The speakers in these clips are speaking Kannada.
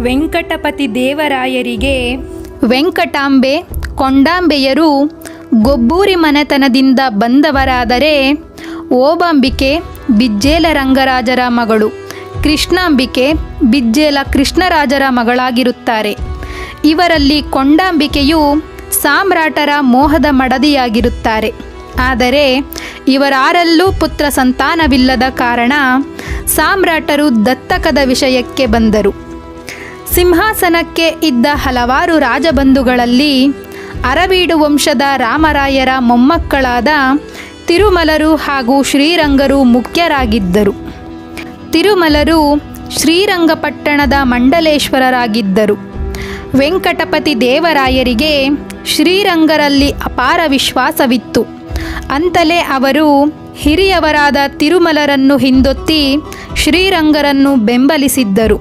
ವೆಂಕಟಪತಿ ದೇವರಾಯರಿಗೆ ವೆಂಕಟಾಂಬೆ ಕೊಂಡಾಂಬೆಯರು ಗೊಬ್ಬೂರಿ ಮನೆತನದಿಂದ ಬಂದವರಾದರೆ ಓಬಾಂಬಿಕೆ ಬಿಜ್ಜೇಲ ರಂಗರಾಜರ ಮಗಳು, ಕೃಷ್ಣಾಂಬಿಕೆ ಬಿಜ್ಜೇಲ ಕೃಷ್ಣರಾಜರ ಮಗಳಾಗಿರುತ್ತಾರೆ. ಇವರಲ್ಲಿ ಕೊಂಡಾಂಬಿಕೆಯು ಸಾಮ್ರಾಟರ ಮೋಹದ ಮಡದಿಯಾಗಿರುತ್ತಾರೆ. ಆದರೆ ಇವರಾರಲ್ಲೂ ಪುತ್ರ ಸಂತಾನವಿಲ್ಲದ ಕಾರಣ ಸಾಮ್ರಾಟರು ದತ್ತಕದ ವಿಷಯಕ್ಕೆ ಬಂದರು. ಸಿಂಹಾಸನಕ್ಕೆ ಇದ್ದ ಹಲವಾರು ರಾಜಬಂಧುಗಳಲ್ಲಿ ಅರವೀಡು ವಂಶದ ರಾಮರಾಯರ ಮೊಮ್ಮಕ್ಕಳಾದ ತಿರುಮಲರು ಹಾಗೂ ಶ್ರೀರಂಗರು ಮುಖ್ಯರಾಗಿದ್ದರು. ತಿರುಮಲರು ಶ್ರೀರಂಗಪಟ್ಟಣದ ಮಂಡಲೇಶ್ವರರಾಗಿದ್ದರು. ವೆಂಕಟಪತಿ ದೇವರಾಯರಿಗೆ ಶ್ರೀರಂಗರಲ್ಲಿ ಅಪಾರ ವಿಶ್ವಾಸವಿತ್ತು. ಅಂತಲೇ ಅವರು ಹಿರಿಯವರಾದ ತಿರುಮಲರನ್ನು ಹಿಂದೊತ್ತಿ ಶ್ರೀರಂಗರನ್ನು ಬೆಂಬಲಿಸಿದ್ದರು.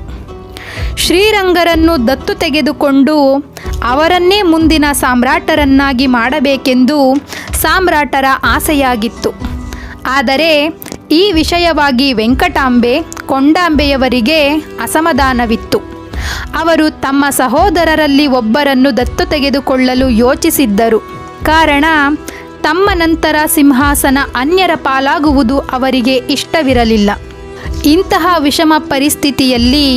ಶ್ರೀರಂಗರನ್ನು ದತ್ತು ತೆಗೆದುಕೊಂಡು ಅವರನ್ನೇ ಮುಂದಿನ ಸಾಮ್ರಾಟರನ್ನಾಗಿ ಮಾಡಬೇಕೆಂದು ಸಾಮ್ರಾಟರ ಆಸೆಯಾಗಿತ್ತು. ಆದರೆ ಈ ವಿಷಯವಾಗಿ ವೆಂಕಟಾಂಬೆ ಕೊಂಡಾಂಬೆಯವರಿಗೆ ಅಸಮಾಧಾನವಿತ್ತು. ಅವರು ತಮ್ಮ ಸಹೋದರರಲ್ಲಿ ಒಬ್ಬರನ್ನು ದತ್ತು ತೆಗೆದುಕೊಳ್ಳಲು ಯೋಚಿಸಿದ್ದರು. ಕಾರಣ ತಮ್ಮ ನಂತರ ಸಿಂಹಾಸನ ಅನ್ಯರ ಪಾಲಾಗುವುದು ಅವರಿಗೆ ಇಷ್ಟವಿರಲಿಲ್ಲ. ಇಂತಹ ವಿಷಮ ಪರಿಸ್ಥಿತಿಯಲ್ಲಿ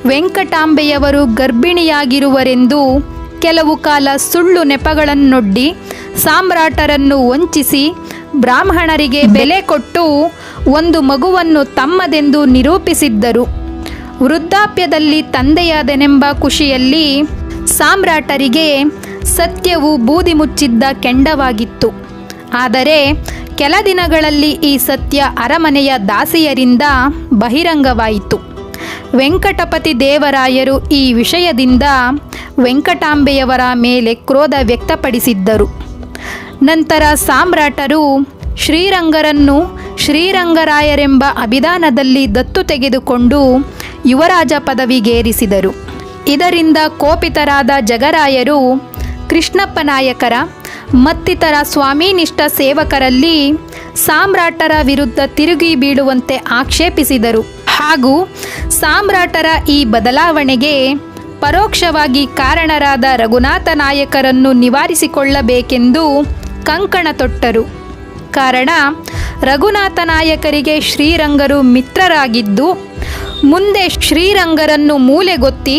ವೆಂಕಟಾಂಬೆಯವರು ಗರ್ಭಿಣಿಯಾಗಿರುವರೆಂದು ಕೆಲವು ಕಾಲ ಸುಳ್ಳು ನೆಪಗಳನ್ನೊಡ್ಡಿ ಸಾಮ್ರಾಟರನ್ನು ವಂಚಿಸಿ ಬ್ರಾಹ್ಮಣರಿಗೆ ಬೆಲೆ ಕೊಟ್ಟು ಒಂದು ಮಗುವನ್ನು ತಮ್ಮದೆಂದು ನಿರೂಪಿಸಿದ್ದರು. ವೃದ್ಧಾಪ್ಯದಲ್ಲಿ ತಂದೆಯಾದನೆಂಬ ಖುಷಿಯಲ್ಲಿ ಸಾಮ್ರಾಟರಿಗೆ ಸತ್ಯವು ಬೂದಿ ಮುಚ್ಚಿದ್ದ ಕೆಂಡವಾಗಿತ್ತು. ಆದರೆ ಕೆಲ ದಿನಗಳಲ್ಲಿ ಈ ಸತ್ಯ ಅರಮನೆಯ ದಾಸಿಯರಿಂದ ಬಹಿರಂಗವಾಯಿತು. ವೆಂಕಟಪತಿ ದೇವರಾಯರು ಈ ವಿಷಯದಿಂದ ವೆಂಕಟಾಂಬೆಯವರ ಮೇಲೆ ಕ್ರೋಧ ವ್ಯಕ್ತಪಡಿಸಿದ್ದರು. ನಂತರ ಸಾಮ್ರಾಟರು ಶ್ರೀರಂಗರನ್ನು ಶ್ರೀರಂಗರಾಯರೆಂಬ ಅಭಿಧಾನದಲ್ಲಿ ದತ್ತು ತೆಗೆದುಕೊಂಡು ಯುವರಾಜ ಪದವಿಗೇರಿಸಿದರು. ಇದರಿಂದ ಕೋಪಿತರಾದ ಜಗರಾಯರು ಕೃಷ್ಣಪ್ಪ ನಾಯಕರ ಮತ್ತಿತರ ಸ್ವಾಮಿನಿಷ್ಠ ಸೇವಕರಲ್ಲಿ ಸಾಮ್ರಾಟರ ವಿರುದ್ಧ ತಿರುಗಿ ಬೀಳುವಂತೆ ಆಕ್ಷೇಪಿಸಿದರು. ಹಾಗೂ ಸಾಮ್ರಾಟರ ಈ ಬದಲಾವಣೆಗೆ ಪರೋಕ್ಷವಾಗಿ ಕಾರಣರಾದ ರಘುನಾಥ ನಾಯಕರನ್ನು ನಿವಾರಿಸಿಕೊಳ್ಳಬೇಕೆಂದು ಕಂಕಣ ತೊಟ್ಟರು. ಕಾರಣ ರಘುನಾಥ ನಾಯಕರಿಗೆ ಶ್ರೀರಂಗರು ಮಿತ್ರರಾಗಿದ್ದು ಮುಂದೆ ಶ್ರೀರಂಗರನ್ನು ಮೂಲೆಗೊತ್ತಿ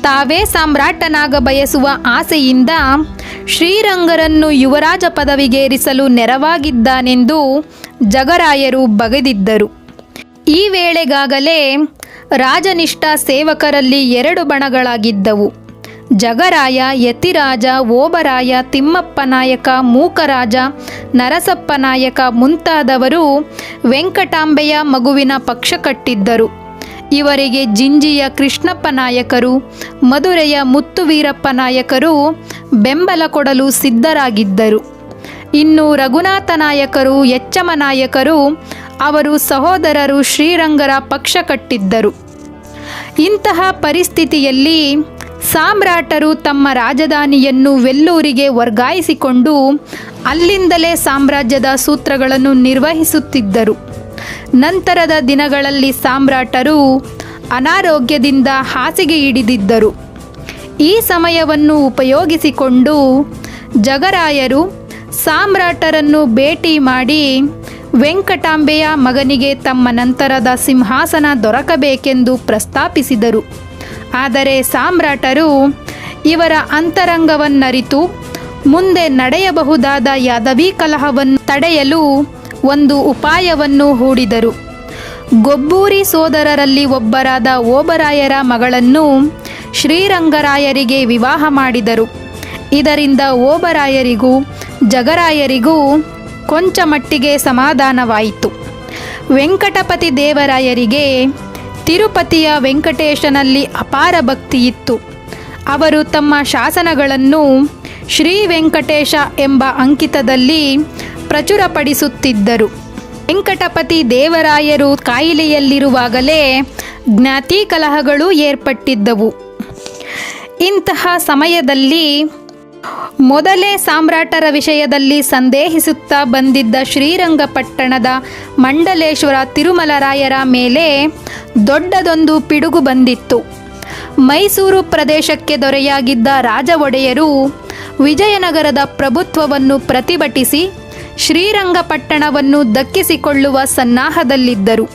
ತಾವೇ ಸಾಮ್ರಾಟನಾಗ ಬಯಸುವ ಆಸೆಯಿಂದ ಶ್ರೀರಂಗರನ್ನು ಯುವರಾಜ ಪದವಿಗೇರಿಸಲು ನೆರವಾಗಿದ್ದಾನೆಂದು ಜಗರಾಯರು ಬಗೆದಿದ್ದರು. ಈ ವೇಳೆಗಾಗಲೇ ರಾಜನಿಷ್ಠ ಸೇವಕರಲ್ಲಿ 2 ಬಣಗಳಾಗಿದ್ದವು. ಜಗರಾಯ, ಯತಿರಾಜ, ಓಬರಾಯ, ತಿಮ್ಮಪ್ಪ ನಾಯಕ, ಮೂಕರಾಜ, ನರಸಪ್ಪ ನಾಯಕ ಮುಂತಾದವರು ವೆಂಕಟಾಂಬೆಯ ಮಗುವಿನ ಪಕ್ಷ ಕಟ್ಟಿದ್ದರು. ಇವರಿಗೆ ಜಿಂಜಿಯ ಕೃಷ್ಣಪ್ಪ ನಾಯಕರು, ಮಧುರೆಯ ಮುತ್ತುವೀರಪ್ಪ ನಾಯಕರು ಬೆಂಬಲ ಕೊಡಲು ಸಿದ್ಧರಾಗಿದ್ದರು. ಇನ್ನು ರಘುನಾಥ ನಾಯಕರು, ಎಚ್ಚಮ ನಾಯಕರು ಅವರು ಸಹೋದರರು ಶ್ರೀರಂಗರ ಪಕ್ಷ ಕಟ್ಟಿದ್ದರು. ಇಂತಹ ಪರಿಸ್ಥಿತಿಯಲ್ಲಿ ಸಾಮ್ರಾಟರು ತಮ್ಮ ರಾಜಧಾನಿಯನ್ನು ವೆಲ್ಲೂರಿಗೆ ವರ್ಗಾಯಿಸಿಕೊಂಡು ಅಲ್ಲಿಂದಲೇ ಸಾಮ್ರಾಜ್ಯದ ಸೂತ್ರಗಳನ್ನು ನಿರ್ವಹಿಸುತ್ತಿದ್ದರು. ನಂತರದ ದಿನಗಳಲ್ಲಿ ಸಾಮ್ರಾಟರು ಅನಾರೋಗ್ಯದಿಂದ ಹಾಸಿಗೆ ಹಿಡಿದಿದ್ದರು. ಈ ಸಮಯವನ್ನು ಉಪಯೋಗಿಸಿಕೊಂಡು ಜಗರಾಯರು ಸಾಮ್ರಾಟರನ್ನು ಭೇಟಿ ಮಾಡಿ ವೆಂಕಟಾಂಬೆಯ ಮಗನಿಗೆ ತಮ್ಮ ನಂತರದ ಸಿಂಹಾಸನ ದೊರಕಬೇಕೆಂದು ಪ್ರಸ್ತಾಪಿಸಿದರು. ಆದರೆ ಸಾಮ್ರಾಟರು ಇವರ ಅಂತರಂಗವನ್ನರಿತು ಮುಂದೆ ನಡೆಯಬಹುದಾದ ಯಾದವಿ ಕಲಹವನ್ನು ತಡೆಯಲು ಒಂದು ಉಪಾಯವನ್ನು ಹೂಡಿದರು. ಗೊಬ್ಬೂರಿ ಸೋದರರಲ್ಲಿ ಒಬ್ಬರಾದ ಓಬರಾಯರ ಮಗಳನ್ನು ಶ್ರೀರಂಗರಾಯರಿಗೆ ವಿವಾಹ ಮಾಡಿದರು. ಇದರಿಂದ ಓಬರಾಯರಿಗೂ ಜಗರಾಯರಿಗೂ ಕೊಂಚ ಮಟ್ಟಿಗೆ ಸಮಾಧಾನವಾಯಿತು. ವೆಂಕಟಪತಿ ದೇವರಾಯರಿಗೆ ತಿರುಪತಿಯ ವೆಂಕಟೇಶನಲ್ಲಿ ಅಪಾರ ಭಕ್ತಿಯಿತ್ತು. ಅವರು ತಮ್ಮ ಶಾಸನಗಳನ್ನು ಶ್ರೀ ವೆಂಕಟೇಶ ಎಂಬ ಅಂಕಿತದಲ್ಲಿ ಪ್ರಚುರಪಡಿಸುತ್ತಿದ್ದರು. ವೆಂಕಟಪತಿ ದೇವರಾಯರು ಕಾಯಿಲೆಯಲ್ಲಿರುವಾಗಲೇ ಜ್ಞಾತಿ ಕಲಹಗಳು ಏರ್ಪಟ್ಟಿದ್ದವು. ಇಂತಹ ಸಮಯದಲ್ಲಿ ಮೊದಲೇ ಸಾಮ್ರಾಟರ ವಿಷಯದಲ್ಲಿ ಸಂದೇಹಿಸುತ್ತಾ ಬಂದಿದ್ದ ಶ್ರೀರಂಗಪಟ್ಟಣದ ಮಂಡಲೇಶ್ವರ ತಿರುಮಲರಾಯರ ಮೇಲೆ ದೊಡ್ಡದೊಂದು ಪಿಡುಗು ಬಂದಿತ್ತು. ಮೈಸೂರು ಪ್ರದೇಶಕ್ಕೆ ದೊರೆಯಾಗಿದ್ದ ರಾಜ ಒಡೆಯರು ವಿಜಯನಗರದ ಪ್ರಭುತ್ವವನ್ನು ಪ್ರತಿಭಟಿಸಿ ಶ್ರೀರಂಗಪಟ್ಟಣವನ್ನು ದಕ್ಕಿಸಿಕೊಳ್ಳುವ ಸನ್ನಾಹದಲ್ಲಿದ್ದರು.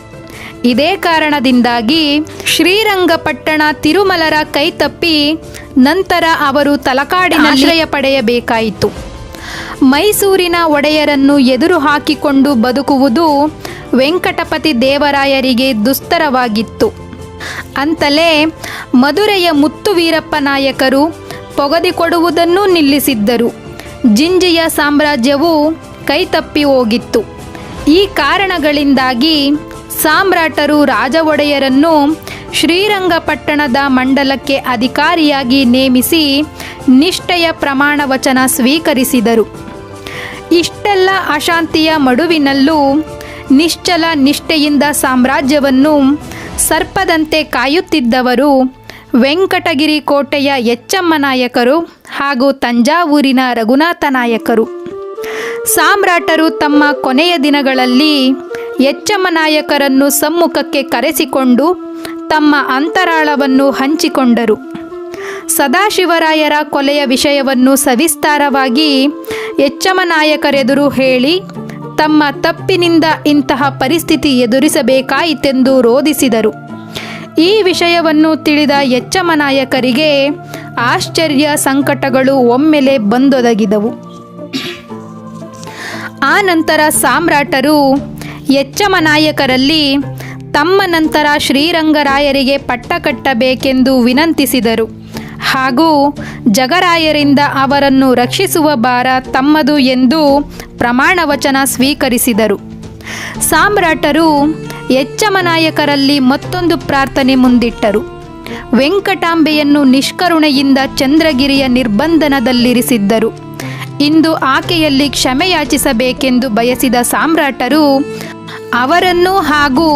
ಇದೇ ಕಾರಣದಿಂದಾಗಿ ಶ್ರೀರಂಗಪಟ್ಟಣ ತಿರುಮಲರ ಕೈತಪ್ಪಿ ನಂತರ ಅವರು ತಲಕಾಡಿನ ಆಶ್ರಯ ಪಡೆಯಬೇಕಾಯಿತು. ಮೈಸೂರಿನ ಒಡೆಯರನ್ನು ಎದುರು ಹಾಕಿಕೊಂಡು ಬದುಕುವುದು ವೆಂಕಟಪತಿ ದೇವರಾಯರಿಗೆ ದುಸ್ತರವಾಗಿತ್ತು. ಅಂತಲೇ ಮಧುರೆಯ ಮುತ್ತು ವೀರಪ್ಪ ನಾಯಕರು ಪೊಗದಿಕೊಡುವುದನ್ನು ನಿಲ್ಲಿಸಿದ್ದರು. ಜಿಂಜಿಯ ಸಾಮ್ರಾಜ್ಯವು ಕೈತಪ್ಪಿ ಹೋಗಿತ್ತು. ಈ ಕಾರಣಗಳಿಂದಾಗಿ ಸಾಮ್ರಾಟರು ರಾಜ ಒಡೆಯರನ್ನು ಶ್ರೀರಂಗಪಟ್ಟಣದ ಮಂಡಲಕ್ಕೆ ಅಧಿಕಾರಿಯಾಗಿ ನೇಮಿಸಿ ನಿಷ್ಠೆಯ ಪ್ರಮಾಣ ವಚನ ಸ್ವೀಕರಿಸಿದರು. ಇಷ್ಟೆಲ್ಲ ಅಶಾಂತಿಯ ಮಡುವಿನಲ್ಲೂ ನಿಶ್ಚಲ ನಿಷ್ಠೆಯಿಂದ ಸಾಮ್ರಾಜ್ಯವನ್ನು ಸರ್ಪದಂತೆ ಕಾಯುತ್ತಿದ್ದವರು ವೆಂಕಟಗಿರಿ ಕೋಟೆಯ ಎಚ್ಚಮ್ಮ ನಾಯಕರು ಹಾಗೂ ತಂಜಾವೂರಿನ ರಘುನಾಥ ನಾಯಕರು. ಸಾಮ್ರಾಟರು ತಮ್ಮ ಕೊನೆಯ ದಿನಗಳಲ್ಲಿ ಎಚ್ಚಮ್ಮ ನಾಯಕರನ್ನು ಸಮ್ಮುಖಕ್ಕೆ ಕರೆಸಿಕೊಂಡು ತಮ್ಮ ಅಂತರಾಳವನ್ನು ಹಂಚಿಕೊಂಡರು. ಸದಾಶಿವರಾಯರ ಕೊಲೆಯ ವಿಷಯವನ್ನು ಸವಿಸ್ತಾರವಾಗಿ ಎಚ್ಚಮ್ಮ ನಾಯಕರೆದುರು ಹೇಳಿ ತಮ್ಮ ತಪ್ಪಿನಿಂದ ಇಂತಹ ಪರಿಸ್ಥಿತಿ ಎದುರಿಸಬೇಕಾಯಿತೆಂದು ರೋಧಿಸಿದರು. ಈ ವಿಷಯವನ್ನು ತಿಳಿದ ಎಚ್ಚಮ್ಮ ನಾಯಕರಿಗೆ ಆಶ್ಚರ್ಯ ಸಂಕಟಗಳು ಒಮ್ಮೆಲೆ ಬಂದೊದಗಿದವು. ಆ ನಂತರ ಸಾಮ್ರಾಟರು ಎಚ್ಚಮ್ಮ ನಾಯಕರಲ್ಲಿ ತಮ್ಮ ನಂತರ ಶ್ರೀರಂಗರಾಯರಿಗೆ ಪಟ್ಟ ಕಟ್ಟಬೇಕೆಂದು ವಿನಂತಿಸಿದರು ಹಾಗೂ ಜಗರಾಯರಿಂದ ಅವರನ್ನು ರಕ್ಷಿಸುವ ಭಾರ ತಮ್ಮದು ಎಂದು ಪ್ರಮಾಣವಚನ ಸ್ವೀಕರಿಸಿದರು. ಸಾಮ್ರಾಟರು ಎಚ್ಚಮ್ಮ ನಾಯಕರಲ್ಲಿ ಮತ್ತೊಂದು ಪ್ರಾರ್ಥನೆ ಮುಂದಿಟ್ಟರು. ವೆಂಕಟಾಂಬೆಯನ್ನು ನಿಷ್ಕರುಣೆಯಿಂದ ಚಂದ್ರಗಿರಿಯ ನಿರ್ಬಂಧನದಲ್ಲಿರಿಸಿದ್ದರು. ಇಂದು ಆಕೆಯಲ್ಲಿ ಕ್ಷಮೆಯಾಚಿಸಬೇಕೆಂದು ಬಯಸಿದ ಸಾಮ್ರಾಟರು ಅವರನ್ನು ಹಾಗೂ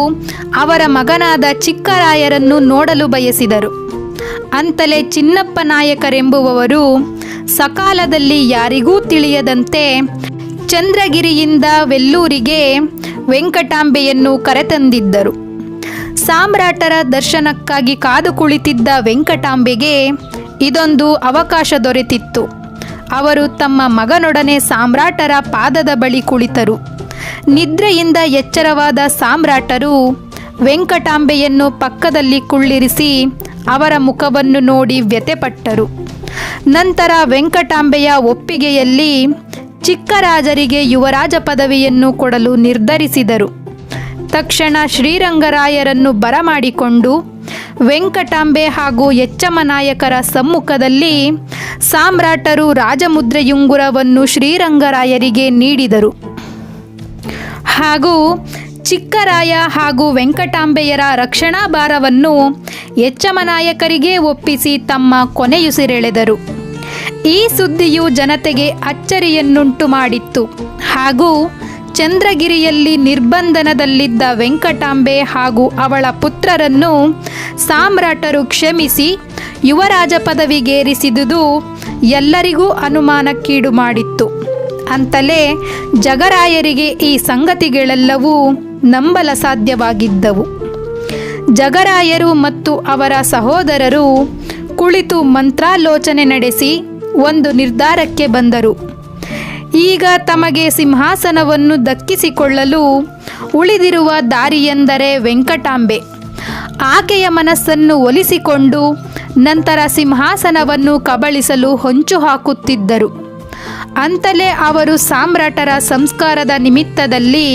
ಅವರ ಮಗನಾದ ಚಿಕ್ಕರಾಯರನ್ನು ನೋಡಲು ಬಯಸಿದರು. ಅಂತಲೇ ಚಿನ್ನಪ್ಪ ನಾಯಕರೆಂಬುವವರು ಸಕಾಲದಲ್ಲಿ ಯಾರಿಗೂ ತಿಳಿಯದಂತೆ ಚಂದ್ರಗಿರಿಯಿಂದ ವೆಲ್ಲೂರಿಗೆ ವೆಂಕಟಾಂಬೆಯನ್ನು ಕರೆತಂದಿದ್ದರು. ಸಾಮ್ರಾಟರ ದರ್ಶನಕ್ಕಾಗಿ ಕಾದು ಕುಳಿತಿದ್ದ ವೆಂಕಟಾಂಬೆಗೆ ಇದೊಂದು ಅವಕಾಶ ದೊರೆತಿತ್ತು. ಅವರು ತಮ್ಮ ಮಗನೊಡನೆ ಸಾಮ್ರಾಟರ ಪಾದದ ಬಳಿ ಕುಳಿತರು. ನಿದ್ರೆಯಿಂದ ಎಚ್ಚರವಾದ ಸಾಮ್ರಾಟರು ವೆಂಕಟಾಂಬೆಯನ್ನು ಪಕ್ಕದಲ್ಲಿ ಕುಳ್ಳಿರಿಸಿ ಅವರ ಮುಖವನ್ನು ನೋಡಿ ವ್ಯಥೆಪಟ್ಟರು. ನಂತರ ವೆಂಕಟಾಂಬೆಯ ಒಪ್ಪಿಗೆಯಲ್ಲಿ ಚಿಕ್ಕರಾಜರಿಗೆ ಯುವರಾಜ ಪದವಿಯನ್ನು ಕೊಡಲು ನಿರ್ಧರಿಸಿದರು. ತಕ್ಷಣ ಶ್ರೀರಂಗರಾಯರನ್ನು ಬರಮಾಡಿಕೊಂಡು ವೆಂಕಟಾಂಬೆ ಹಾಗೂ ಎಚ್ಚಮ್ಮ ನಾಯಕರ ಸಮ್ಮುಖದಲ್ಲಿ ಸಾಮ್ರಾಟರು ರಾಜಮುದ್ರೆಯುಂಗುರವನ್ನು ಶ್ರೀರಂಗರಾಯರಿಗೆ ನೀಡಿದರು ಹಾಗೂ ಚಿಕ್ಕರಾಯ ಹಾಗೂ ವೆಂಕಟಾಂಬೆಯರ ರಕ್ಷಣಾ ಭಾರವನ್ನು ಎಚ್ಚಮ್ಮ ನಾಯಕರಿಗೆ ಒಪ್ಪಿಸಿ ತಮ್ಮ ಕೊನೆಯುಸಿರೆಳೆದರು. ಈ ಸುದ್ದಿಯು ಜನತೆಗೆ ಅಚ್ಚರಿಯನ್ನುಂಟು ಮಾಡಿತ್ತು ಹಾಗೂ ಚಂದ್ರಗಿರಿಯಲ್ಲಿ ನಿರ್ಬಂಧನದಲ್ಲಿದ್ದ ವೆಂಕಟಾಂಬೆ ಹಾಗೂ ಅವಳ ಪುತ್ರರನ್ನು ಸಾಮ್ರಾಟರು ಕ್ಷಮಿಸಿ ಯುವರಾಜ ಪದವಿಗೇರಿಸಿದುದು ಎಲ್ಲರಿಗೂ ಅನುಮಾನಕ್ಕೀಡು ಮಾಡಿತ್ತು. ಅಂತಲೇ ಜಗರಾಯರಿಗೆ ಈ ಸಂಗತಿಗಳೆಲ್ಲವೂ ನಂಬಲ ಸಾಧ್ಯವಾಗಿದ್ದವು. ಜಗರಾಯರು ಮತ್ತು ಅವರ ಸಹೋದರರು ಕುಳಿತು ಮಂತ್ರಾಲೋಚನೆ ನಡೆಸಿ ಒಂದು ನಿರ್ಧಾರಕ್ಕೆ ಬಂದರು. ಈಗ ತಮಗೆ ಸಿಂಹಾಸನವನ್ನು ದಕ್ಕಿಸಿಕೊಳ್ಳಲು ಉಳಿದಿರುವ ದಾರಿಯೆಂದರೆ ವೆಂಕಟಾಂಬೆ. ಆಕೆಯ ಮನಸ್ಸನ್ನು ಒಲಿಸಿಕೊಂಡು ನಂತರ ಸಿಂಹಾಸನವನ್ನು ಕಬಳಿಸಲು ಹೊಂಚು ಹಾಕುತ್ತಿದ್ದರು. ಅಂತಲೇ ಅವರು ಸಾಮ್ರಾಟರ ಸಂಸ್ಕಾರದ ನಿಮಿತ್ತದಲ್ಲಿ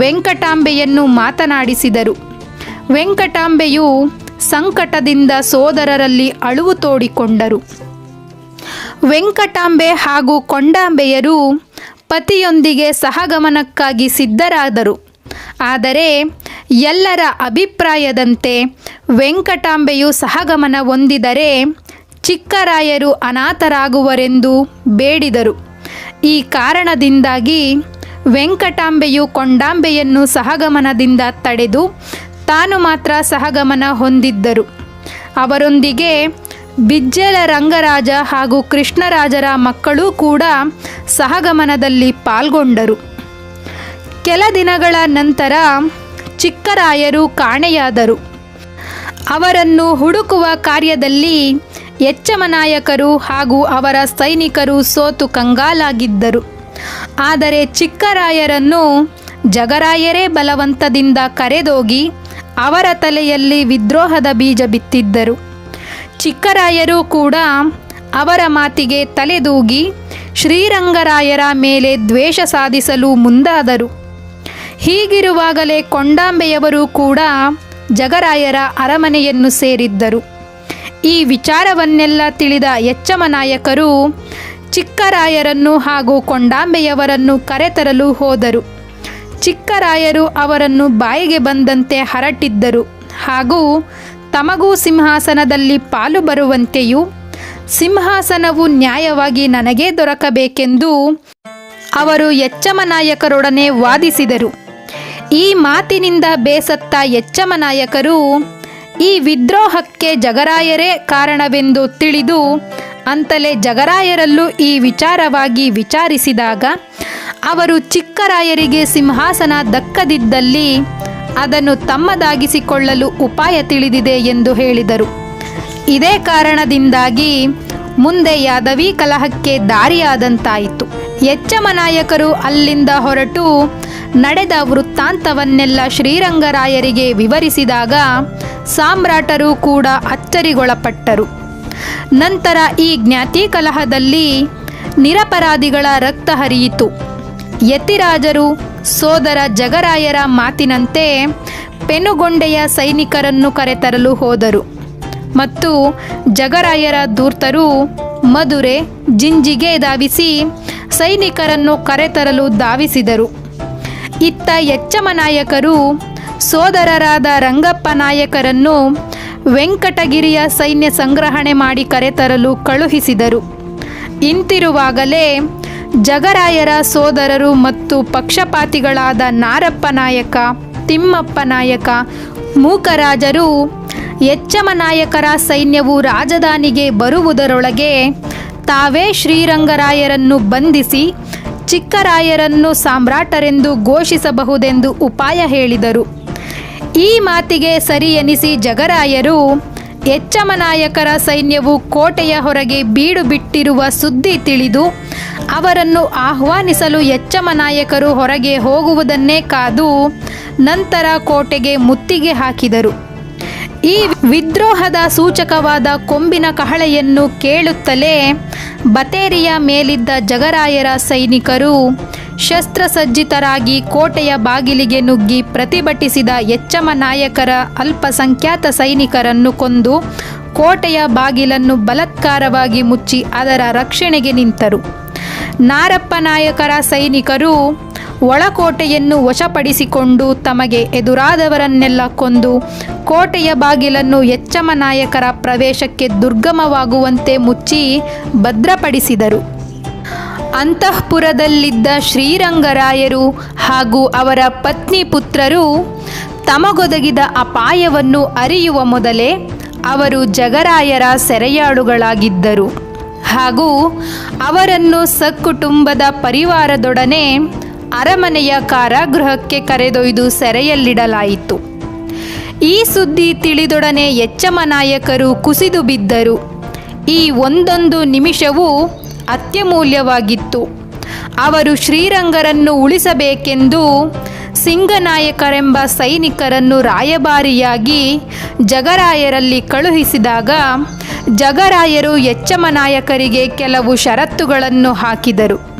ವೆಂಕಟಾಂಬೆಯನ್ನು ಮಾತನಾಡಿಸಿದರು. ವೆಂಕಟಾಂಬೆಯು ಸಂಕಟದಿಂದ ಸೋದರರಲ್ಲಿ ಅಳುವು ತೋಡಿಕೊಂಡರು. ವೆಂಕಟಾಂಬೆ ಹಾಗೂ ಕೊಂಡಾಂಬೆಯರು ಪತಿಯೊಂದಿಗೆ ಸಹಗಮನಕ್ಕಾಗಿ ಸಿದ್ಧರಾದರು. ಆದರೆ ಎಲ್ಲರ ಅಭಿಪ್ರಾಯದಂತೆ ವೆಂಕಟಾಂಬೆಯು ಸಹಗಮನ ಹೊಂದಿದರೆ ಚಿಕ್ಕರಾಯರು ಅನಾಥರಾಗುವರೆಂದು ಬೇಡಿದರು. ಈ ಕಾರಣದಿಂದಾಗಿ ವೆಂಕಟಾಂಬೆಯು ಕೊಂಡಾಂಬೆಯನ್ನು ಸಹಗಮನದಿಂದ ತಡೆದು ತಾನು ಮಾತ್ರ ಸಹಗಮನ ಹೊಂದಿದ್ದರು. ಅವರೊಂದಿಗೆ ಬಿಜ್ಜಲ ರಂಗರಾಜ ಹಾಗೂ ಕೃಷ್ಣರಾಜರ ಮಕ್ಕಳೂ ಕೂಡ ಸಹಗಮನದಲ್ಲಿ ಪಾಲ್ಗೊಂಡರು. ಕೆಲ ದಿನಗಳ ನಂತರ ಚಿಕ್ಕರಾಯರು ಕಾಣೆಯಾದರು. ಅವರನ್ನು ಹುಡುಕುವ ಕಾರ್ಯದಲ್ಲಿ ಯಚ್ಚಮನಾಯಕರು ಹಾಗೂ ಅವರ ಸೈನಿಕರು ಸೋತು ಕಂಗಾಲಾಗಿದ್ದರು. ಆದರೆ ಚಿಕ್ಕರಾಯರನ್ನು ಜಗರಾಯರೇ ಬಲವಂತದಿಂದ ಕರೆದೋಗಿ ಅವರ ತಲೆಯಲ್ಲಿ ವಿದ್ರೋಹದ ಬೀಜ ಬಿತ್ತಿದ್ದರು. ಚಿಕ್ಕರಾಯರು ಕೂಡ ಅವರ ಮಾತಿಗೆ ತಲೆದೂಗಿ ಶ್ರೀರಂಗರಾಯರ ಮೇಲೆ ದ್ವೇಷ ಸಾಧಿಸಲು ಮುಂದಾದರು. ಹೀಗಿರುವಾಗಲೇ ಕೊಂಡಾಂಬೆಯವರು ಕೂಡ ಜಗರಾಯರ ಅರಮನೆಯನ್ನು ಸೇರಿದ್ದರು. ಈ ವಿಚಾರವನ್ನೆಲ್ಲ ತಿಳಿದ ಯಚ್ಚಮನಾಯಕರು ಚಿಕ್ಕರಾಯರನ್ನು ಹಾಗೂ ಕೊಂಡಾಂಬೆಯವರನ್ನು ಕರೆತರಲು ಹೋದರು. ಚಿಕ್ಕರಾಯರು ಅವರನ್ನು ಬಾಯಿಗೆ ಬಂದಂತೆ ಹರಟಿದ್ದರು ಹಾಗೂ ತಮಗೂ ಸಿಂಹಾಸನದಲ್ಲಿ ಪಾಲು ಬರುವಂತೆಯೂ ಸಿಂಹಾಸನವು ನ್ಯಾಯವಾಗಿ ನನಗೇ ದೊರಕಬೇಕೆಂದು ಅವರು ಯಚ್ಚಮನಾಯಕರೊಡನೆ ವಾದಿಸಿದರು. ಈ ಮಾತಿನಿಂದ ಬೇಸತ್ತ ಯಚ್ಚಮನಾಯಕರು ಈ ವಿದ್ರೋಹಕ್ಕೆ ಜಗರಾಯರೇ ಕಾರಣವೆಂದು ತಿಳಿದು ಅಂತಲೇ ಜಗರಾಯರಲ್ಲೂ ಈ ವಿಚಾರವಾಗಿ ವಿಚಾರಿಸಿದಾಗ ಅವರು ಚಿಕ್ಕರಾಯರಿಗೆ ಸಿಂಹಾಸನ ದಕ್ಕದಿದ್ದಲ್ಲಿ ಅದನ್ನು ತಮ್ಮದಾಗಿಸಿಕೊಳ್ಳಲು ಉಪಾಯ ತಿಳಿದಿದೆ ಎಂದು ಹೇಳಿದರು. ಇದೇ ಕಾರಣದಿಂದಾಗಿ ಮುಂದೆ ಯಾದವಿ ಕಲಹಕ್ಕೆ ದಾರಿಯಾದಂತಾಯಿತು. ಯಚ್ಚಮನಾಯಕರು ಅಲ್ಲಿಂದ ಹೊರಟು ನಡೆದ ವೃತ್ತಾಂತವನ್ನೆಲ್ಲ ಶ್ರೀರಂಗರಾಯರಿಗೆ ವಿವರಿಸಿದಾಗ ಸಾಮ್ರಾಟರು ಕೂಡ ಅಚ್ಚರಿಗೊಳಪಟ್ಟರು. ನಂತರ ಈ ಜ್ಞಾತಿ ಕಲಹದಲ್ಲಿ ನಿರಪರಾಧಿಗಳ ರಕ್ತ ಹರಿಯಿತು. ಯತಿರಾಜರು ಸೋದರ ಜಗರಾಯರ ಮಾತಿನಂತೆ ಪೆನುಗೊಂಡೆಯ ಸೈನಿಕರನ್ನು ಕರೆತರಲು ಹೋದರು ಮತ್ತು ಜಗರಾಯರ ದೂತರು ಮಧುರೆ ಜಿಂಜಿಗೆ ಧಾವಿಸಿ ಸೈನಿಕರನ್ನು ಕರೆತರಲು ಧಾವಿಸಿದರು. ಇತ್ತ ಯಚ್ಚಮನಾಯಕರು ಸೋದರರಾದ ರಂಗಪ್ಪ ನಾಯಕರನ್ನು ವೆಂಕಟಗಿರಿಯ ಸೈನ್ಯ ಸಂಗ್ರಹಣೆ ಮಾಡಿ ಕರೆತರಲು ಕಳುಹಿಸಿದರು. ಇಂತಿರುವಾಗಲೇ ಜಗರಾಯರ ಸೋದರರು ಮತ್ತು ಪಕ್ಷಪಾತಿಗಳಾದ ನಾರಪ್ಪ ನಾಯಕ, ತಿಮ್ಮಪ್ಪ ನಾಯಕ, ಮೂಕರಾಜರು ಯಚ್ಚಮನಾಯಕರ ಸೈನ್ಯವು ರಾಜಧಾನಿಗೆ ಬರುವುದರೊಳಗೆ ತಾವೇ ಶ್ರೀರಂಗರಾಯರನ್ನು ಬಂಧಿಸಿ ಚಿಕ್ಕರಾಯರನ್ನು ಸಾಮ್ರಾಟರೆಂದು ಘೋಷಿಸಬಹುದೆಂದು ಉಪಾಯ ಹೇಳಿದರು. ಈ ಮಾತಿಗೆ ಸರಿ ಎನಿಸಿ ಜಗರಾಯರು ಯಚ್ಚಮನಾಯಕರ ಸೈನ್ಯವು ಕೋಟೆಯ ಹೊರಗೆ ಬೀಡು ಬಿಟ್ಟಿರುವ ಸುದ್ದಿ ತಿಳಿದು ಅವರನ್ನು ಆಹ್ವಾನಿಸಲು ಯಚ್ಚಮನಾಯಕರು ಹೊರಗೆ ಹೋಗುವುದನ್ನೇ ಕಾದು ನಂತರ ಕೋಟೆಗೆ ಮುತ್ತಿಗೆ ಹಾಕಿದರು. ಈ ವಿದ್ರೋಹದ ಸೂಚಕವಾದ ಕೊಂಬಿನ ಕಹಳೆಯನ್ನು ಕೇಳುತ್ತಲೇ ಬತೇರಿಯ ಮೇಲಿದ್ದ ಜಗರಾಯರ ಸೈನಿಕರು ಶಸ್ತ್ರಸಜ್ಜಿತರಾಗಿ ಕೋಟೆಯ ಬಾಗಿಲಿಗೆ ನುಗ್ಗಿ ಪ್ರತಿಭಟಿಸಿದ ಯಚ್ಚಮನಾಯಕರ ಅಲ್ಪಸಂಖ್ಯಾತ ಸೈನಿಕರನ್ನು ಕೊಂದು ಕೋಟೆಯ ಬಾಗಿಲನ್ನು ಬಲಾತ್ಕಾರವಾಗಿ ಮುಚ್ಚಿ ಅದರ ರಕ್ಷಣೆಗೆ ನಿಂತರು. ನಾರಪ್ಪ ನಾಯಕರ ಸೈನಿಕರು ಒಳಕೋಟೆಯನ್ನು ವಶಪಡಿಸಿಕೊಂಡು ತಮಗೆ ಎದುರಾದವರನ್ನೆಲ್ಲ ಕೊಂದು ಕೋಟೆಯ ಬಾಗಿಲನ್ನು ಯಚ್ಚಮನಾಯಕರ ಪ್ರವೇಶಕ್ಕೆ ದುರ್ಗಮವಾಗುವಂತೆ ಮುಚ್ಚಿ ಭದ್ರಪಡಿಸಿದರು. ಅಂತಃಪುರದಲ್ಲಿದ್ದ ಶ್ರೀರಂಗರಾಯರು ಹಾಗೂ ಅವರ ಪತ್ನಿ ಪುತ್ರರು ತಮಗೊದಗಿದ ಅಪಾಯವನ್ನು ಅರಿಯುವ ಮೊದಲೇ ಅವರು ಜಗರಾಯರ ಸೆರೆಯಾಳುಗಳಾಗಿದ್ದರು ಹಾಗೂ ಅವರನ್ನು ಸಕುಟುಂಬದ ಪರಿವಾರದೊಡನೆ ಅರಮನೆಯ ಕಾರಾಗೃಹಕ್ಕೆ ಕರೆದೊಯ್ದು ಸೆರೆಯಲ್ಲಿಡಲಾಯಿತು. ಈ ಸುದ್ದಿ ತಿಳಿದೊಡನೆ ಯಚ್ಚಮನಾಯಕರು ಕುಸಿದು ಬಿದ್ದರು. ಈ ಒಂದೊಂದು ನಿಮಿಷವೂ ಅತ್ಯಮೂಲ್ಯವಾಗಿತ್ತು. ಅವರು ಶ್ರೀರಂಗರನ್ನು ಉಳಿಸಬೇಕೆಂದು ಸಿಂಗನಾಯಕರೆಂಬ ಸೈನಿಕರನ್ನು ರಾಯಭಾರಿಯಾಗಿ ಜಗರಾಯರಲ್ಲಿ ಕಳುಹಿಸಿದಾಗ ಜಗರಾಯರು ಯಚ್ಚಮನಾಯಕರಿಗೆ ಕೆಲವು ಷರತ್ತುಗಳನ್ನು ಹಾಕಿದರು.